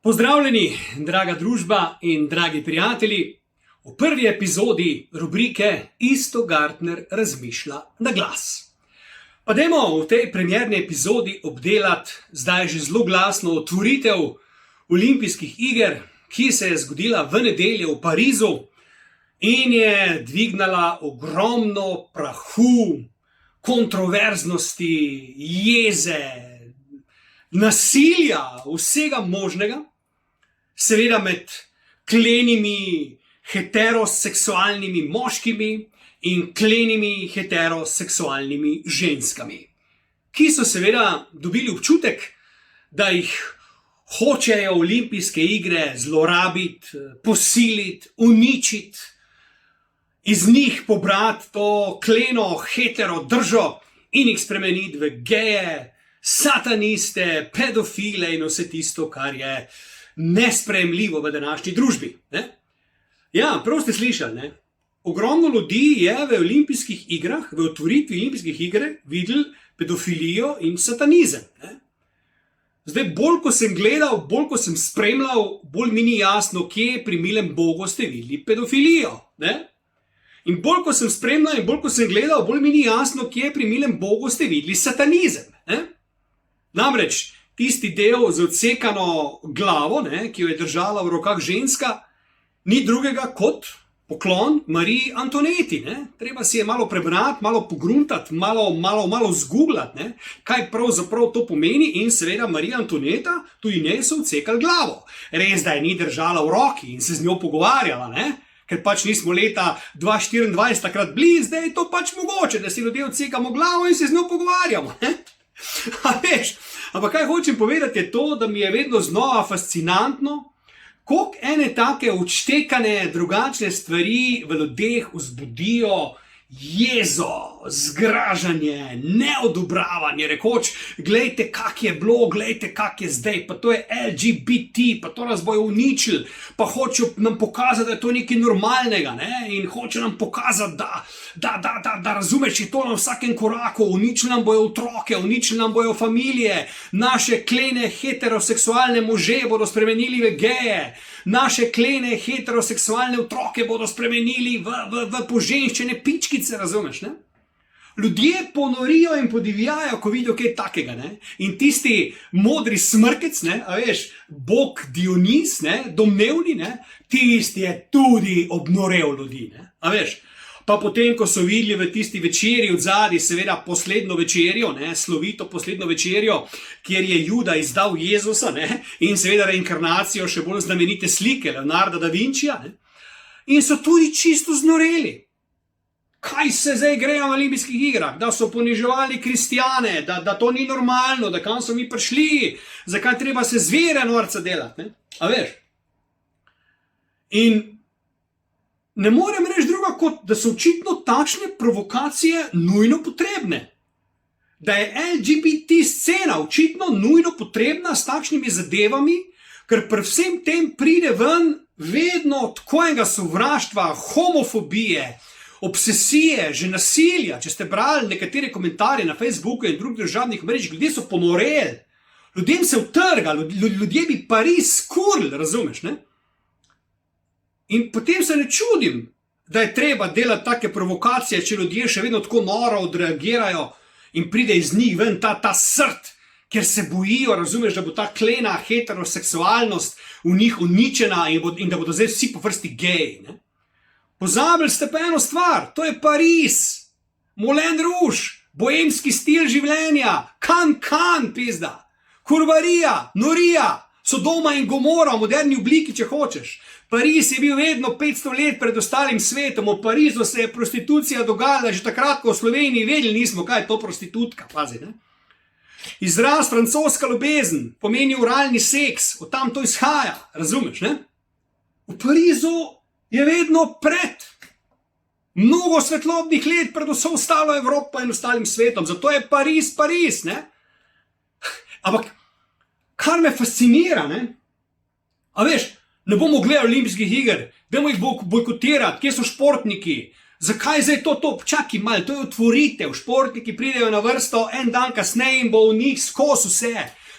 Pozdravljeni, draga družba in dragi prijatelji, v prvi epizodi rubrike Isto Gartner razmišlja na glas. Pa dajmo v tej premierni epizodi obdelati zdaj že zelo glasno otvoritev olimpijskih iger, ki se je zgodila v nedeljo v Parizu in je dvignala ogromno prahu, kontroverznosti, jeze, nasilja, vsega možnega. Seveda med klenimi heteroseksualnimi moškimi in klenimi heteroseksualnimi ženskami, ki so seveda dobili občutek, da jih hočejo olimpijske igre zlorabiti, posiliti, uničiti, iz njih pobrati to kleno hetero držo in jih spremeniti v geje, sataniste, pedofile in vse tisto, kar je nesprejemljivo v današnji družbi. Ne? Ja, prav ste slišali, ne? Ogromno ljudi je v olimpijskih igrah, v otvoritvi olimpijskih iger videli pedofilijo in satanizem. Ne? Zdaj, bolj ko sem gledal, bolj ko sem spremljal, bolj mi ni jasno, kje pri milem Bogu ste videli pedofilijo. Ne? In bolj ko sem spremljal in bolj ko sem gledal, bolj mi ni jasno, kje pri milem Bogu ste videli satanizem. Ne? Namreč, tisti del z odsekano glavo, ne, ki jo je držala v rokah ženska, ni drugega kot poklon Mariji Antoneti. Ne. Treba si je malo prebrati, malo pogruntati, malo zgooglati, ne, kaj pravzaprav to pomeni, in seveda Marija Antoneta, tudi njej so odsekali glavo. Res, da je ni držala v roki in se z njo pogovarjala, ne. Ker pač nismo leta 2024 takrat bili, zdaj je to pač mogoče, da si ljudje odsekamo glavo in se z njo pogovarjamo. Ne. A veš, ampak kaj hočem povedati je to, da mi je vedno znova fascinantno, koliko ene take odštekane drugačne stvari v ljudeh vzbudijo jezo, zgražanje, neodobravanje, rekoč, glejte kak je bilo, glejte kak je zdaj, pa to je LGBT, pa to nas bojo uničili, pa hočejo nam pokazati, da je to nekaj normalnega, ne? In hočejo nam pokazati, da razumeš, je to na vsakem koraku, uničili nam bojo otroke, uničili nam bojo familije, naše klene heteroseksualne može bodo spremenili v geje, naše klene heteroseksualne otroke bodo spremenili v poženščene pičkice, razumeš, ne? Ljudje ponorijo in podivjajo, ko vidijo kaj takega, ne? In tisti modri smrkec, ne, a veš, bog Dionis, ne, domnevni, ne, tisti je tudi obnorel ljudi, ne, a veš. Pa potem, ko so videli v tisti večerji od zadaj, seveda poslednjo večerjo, ne, slovito poslednjo večerjo, kjer je Juda izdal Jezusa, ne, in seveda reinkarnacijo še bolj znamenite slike Leonarda da Vincija, ne, in so tudi čisto znoreli. Kaj se zdaj grejo v olimpijskih igrah? Da so poniževali kristjane, da to ni normalno, da kam so mi prišli, zakaj treba se zvere norca delati, ne, a veš. In ne morem reči druga, kot da so očitno takšne provokacije nujno potrebne. Da je LGBT scena očitno nujno potrebna s takšnimi zadevami, ker pri vsem tem pride ven vedno takojega sovraštva, homofobije, obsesije, že nasilja. Če ste brali nekatere komentarje na Facebooku in drugih družabnih mrežah, ljudje so ponoreli, ljudem se utrga, ljudje bi Pariz skurili, razumeš, ne? In potem se ne čudim, da je treba delati take provokacije, če ljudje še vedno tako noro odreagirajo in pride iz njih ven ta srd, ker se bojijo, razumeš, da bo ta klena heteroseksualnost v njih uničena in da bodo zdaj vsi po vrsti geji. Ne? Pozabili ste pa eno stvar, to je Pariz, Moulin Rouge, boemski stil življenja, kan, pizda, kurvarija, norija, Sodoma in Gomora v moderni obliki, če hočeš. Pariz je bil vedno 500 let pred ostalim svetom, v Parizu se je prostitucija dogajala že takrat, ko v Sloveniji vedeli nismo, kaj je to prostitutka, pazi, ne? Izraz francoska ljubezen pomeni oralni seks, od tam to izhaja, razumeš, ne? V Parizu je vedno mnogo svetlobnih let pred vso ostalo Evropo in ostalim svetom, zato je Pariz, ne? Ampak kar me fascinira, ne? A veš, ne bomo gledali olimpijskih iger, dajmo jih bojkotirati, kje so športniki, zakaj zdaj to, čakaj malo, to je otvoritev, športniki pridejo na vrsto, en dan kasneje in bo v njih skozi vse.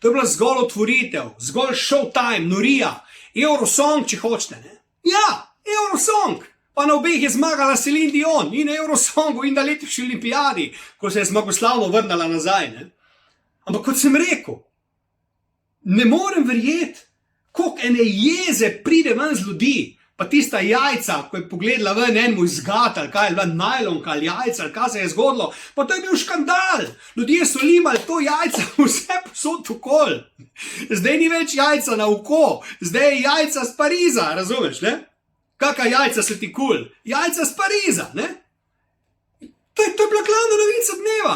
To je bila zgolj otvoritev, zgolj showtime, norija, Eurosong, če hočete. Ne? Ja, Eurosong. Pa na obeh je zmagala Celine Dion in na Eurosongu in na letošnji olimpijadi, ko se je zmagoslavno vrnila nazaj. Ne? Ampak kot sem rekel, ne morem verjeti, koliko ene jeze pride ven z ljudi, pa tista jajca, ko je pogledala ven enemu izgat, ali kaj je bila najlonka ali jajca, ali kaj se je zgodilo, pa to je bil škandal. Ljudje so limali to jajca vse posod okol. Zdaj ni več jajca na oko, zdaj je jajca z Pariza, razumeš, ne? Kakšna jajca so ti kul? Jajca z Pariza, ne? To je bila glavna novica dneva.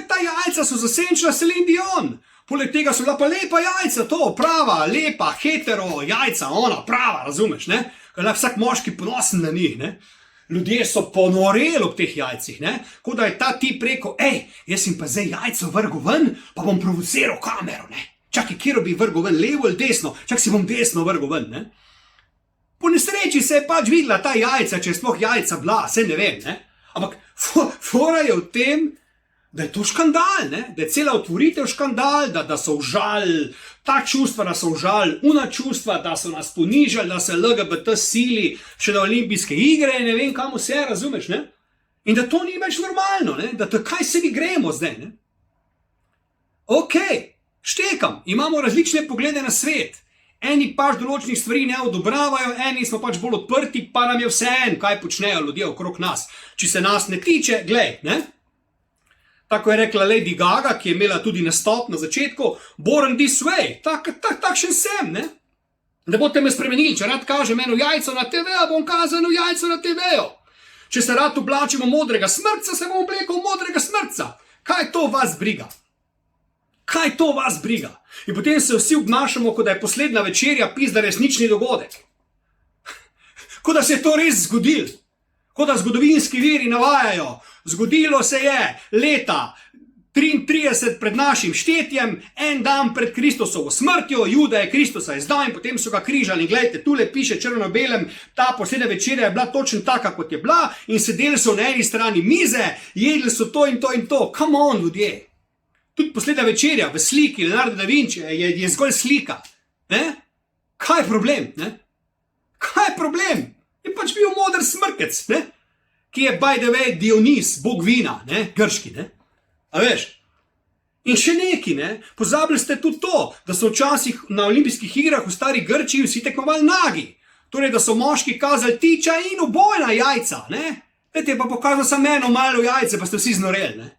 Ta jajca so zasenčila Celine Dion. Poleg tega so bila pa lepa jajca, to, prava, lepa, hetero jajca, ona, prava, razumeš, ne? Kaj je vsak moški ponosen na njih, ne? Ljudje so ponoreli ob teh jajcih, ne? Kot da je ta tip rekel, jaz sem pa zdaj jajco vrgel ven, pa bom provociral kamero, ne? Čakaj, kjer bi vrgel ven, levo ali desno? Čakaj, si bom desno vrgel ven, ne? Po nesreči se je pač videla ta jajca, če je sploh jajca bila, se ne vem, ne? Ampak fora je v tem, da je to škandal, ne? Da je cela otvoritev škandal, da so užali ta čustva, da so užali una čustva, da so nas ponižali, da se LGBT sili še na olimpijske igre, ne vem kam vse, razumeš, ne? In da to ni več normalno, ne? Da to kaj se mi gremo zdaj, ne? Ok, štekam, imamo različne poglede na svet. Eni pač določenih stvari ne odobravajo, eni smo pač bolj odprti, pa nam je vseeno, kaj počnejo ljudje okrog nas. Či se nas ne tiče, glej, ne? Tako je rekla Lady Gaga, ki je imela tudi nastop na začetku, born this way, takšen sem, ne? Ne boste me spremenili, če rad kažem eno jajco na TV-ju, bom kazal eno jajco na TV-ju. Če se rad oblačimo modrega smrtca, se bom oblekel modrega smrtca. Kaj to vas briga? Kaj to vas briga? In potem se vsi obnašamo, kot da je poslednja večerja pizda resnični dogodek. Kot da se je to res zgodilo. Kot da zgodovinski viri navajajo. Zgodilo se je leta 33 pred našim štetjem, en dan pred Kristusovo smrtjo, Juda je Kristusa izdal in potem so ga križali. In glejte, tule piše črno-belem, ta poslednja večerja je bila točno taka, kot je bila in sedeli so na eni strani mize, jedli so to in to in to. Come on, ljudje. Tudi poslednja večerja v sliki Leonardo da Vinci je zgolj slika. Ne? Kaj je problem? Ne? Kaj je problem? Je pač bil moder smrkec, ne? Ki je by the way Dionis, bog vina, ne? Grški, ne? A veš? In še neki, ne? Pozabili ste tudi to, da so včasih na olimpijskih igrah v stari Grčiji vsi tekmovali nagi. Torej, da so moški kazali tiča in obojna jajca, ne? Dajte pa pokazal samo eno malo jajce, pa ste vsi znoreli, ne?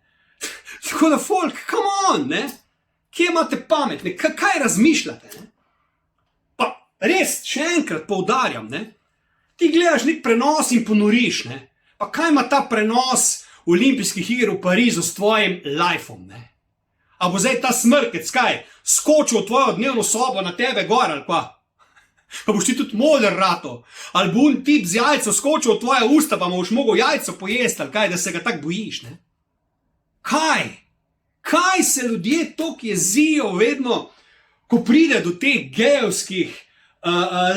Tako da folk, come on, ne? Kje imate pamet, ne? Kaj razmišljate, ne? Pa res, še enkrat poudarjam, ne? Ti gledaš nek prenos in ponoriš, ne? Pa kaj ima ta prenos olimpijskih iger v Parizu s tvojim lifeom, ne? A bo zdaj ta smrkec, kaj, skočil v tvojo dnevno sobo na tebe gor, ali pa? Pa boš ti tudi moder rato? Ali bo un tip z jajco skočil v tvoje usta, pa boš mogel jajco pojesti, ali kaj, da se ga tak bojiš, ne? Kaj? Kaj se ljudje toliko jezijo vedno, ko pride do teh gejevskih,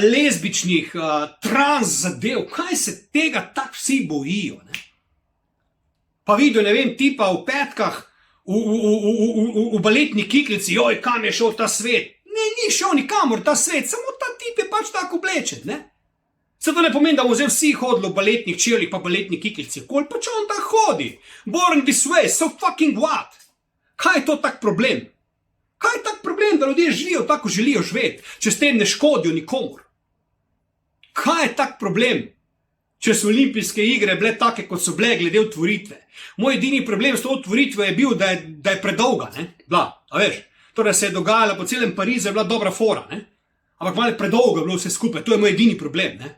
lezbičnih, trans zadev? Kaj se tega tak vsi bojijo, ne? Pa vidijo, ne vem, tipa v petkah, v baletni kiklici, joj, kam je šel ta svet? Ne, ni šel nikamor ta svet, samo ta tip je pač tako oblečen, ne? Se to ne pomeni, da bomo zdaj vsi hodili v baletnih čevljih pa baletni kiklici, kol pač on tako hodi. Born this way, so fucking what? Kaj je to tak problem? Kaj je tak problem, da ljudje živijo tako želijo živeti, če s tem ne škodijo nikomor? Kaj je tak problem, če so olimpijske igre bile take, kot so bile glede otvoritve? Moj edini problem s to otvoritvo je bil, da je predolga, ne? Bila, a veš? Torej se je dogajala po celem Parizu, je bila dobra fora, ne? Ampak malo predolgo je bilo vse skupaj, to je moj edini problem, ne?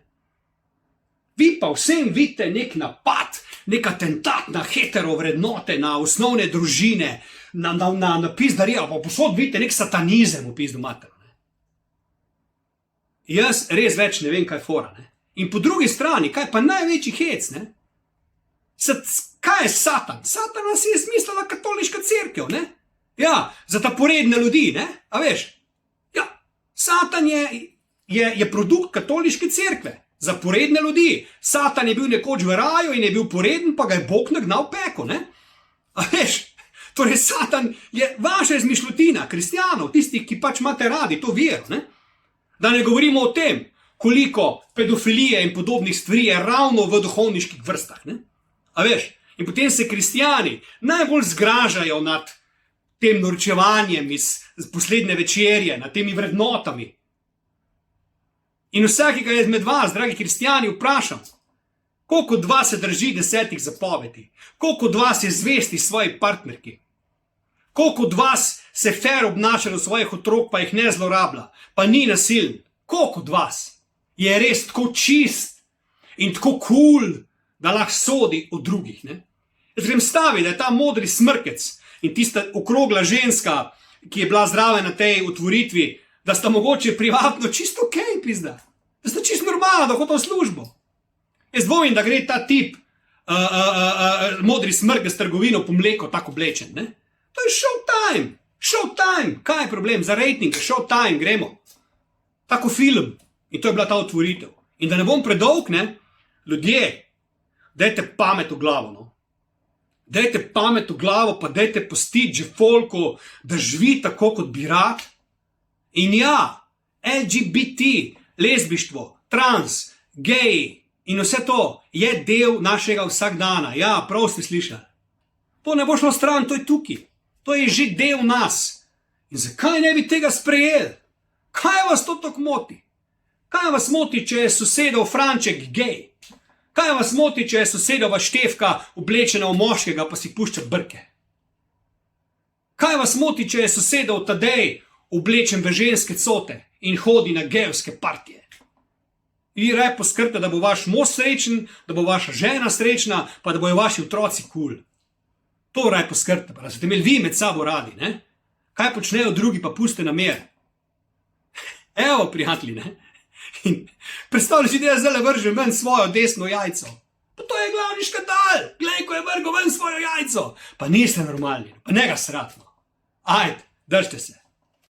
Vi pa vsem vidite nek napad, nek atentat na hetero vrednote, na osnovne družine, na pizdarija, pa posod vidite nek satanizem v pizdu mater. Jaz res več ne vem, kaj je fora, ne? In po drugi strani, kaj pa največji hec, ne? Kaj je Satan? Satan nas je smislila katoliška cerkev, ne? Ja, za ta poredne ljudi, ne? A veš? Ja, Satan je produkt katoliške cerkve. Za poredne ljudi. Satan je bil nekoč v raju in je bil poreden, pa ga je Bog nagnal v peko, ne? A veš? Torej, Satan je vaša izmišljotina, kristjanov, tistih, ki pač imate radi to vero. Ne? Da ne govorimo o tem, koliko pedofilije in podobnih stvari je ravno v duhovniških vrstah. Ne? A veš, in potem se kristjani najbolj zgražajo nad tem norčevanjem iz poslednje večerje, nad temi vrednotami. In vsakega izmed vas, dragi kristjani, vprašam, koliko od vas se drži 10 zapovedi, koliko od vas je zvesti svoji partnerki, koliko od vas se fer obnaša do svojih otrok, pa jih ne zlorablja, pa ni nasilen, koliko od vas je res tako čist in tako cool, da lahko sodi od drugih. Ne? Jaz grem staviti, da je ta modri smrkec in tista okrogla ženska, ki je bila zraven na tej otvoritvi, da sta mogoče privatno čisto okej, pizda. Da sta čisto normalno, da hodi v službo. Jaz dvomim, da gre ta tip modri smrkec trgovino po mleko tako oblečen. Ne? To je showtime. Showtime. Kaj je problem? Za rating, showtime, gremo. Tako film. In to je bila ta otvoritev. In da ne bom predolg, ne? Ljudje, dajte pamet v glavo, no. Dajte pamet v glavo, pa dajte pustiti že folku, da živi tako, kot bi rad. In ja, LGBT, lezbištvo, trans, gej in vse to je del našega vsakdana. Ja, prav ste slišali. To ne bo šlo stran, to je tukaj. To je že del nas. In zakaj ne bi tega sprejeli? Kaj vas to tako moti? Kaj vas moti, če je sosedov Franček gej? Kaj vas moti, če je sosedova Štefka oblečena v moškega, pa si pušča brke? Kaj vas moti, če je sosedov Tadej oblečen v ženske cote in hodi na gejevske partije? Vi raje poskrbite, da bo vaš mož srečen, da bo vaša žena srečna, pa da bojo vaši otroci kul. To raje poskrbite, pa da ste imeli vi med sabo radi. Ne? Kaj počnejo drugi, pa puste na mer. Evo, prijatelji, ne? In predstavljaj si, da jaz zdaj vržem ven svojo desno jajco. Pa to je glavni škandal. Glej, ko je vrgo ven svojo jajco. Pa niste normalni, pa ne ga sratno. Ajde, držite se.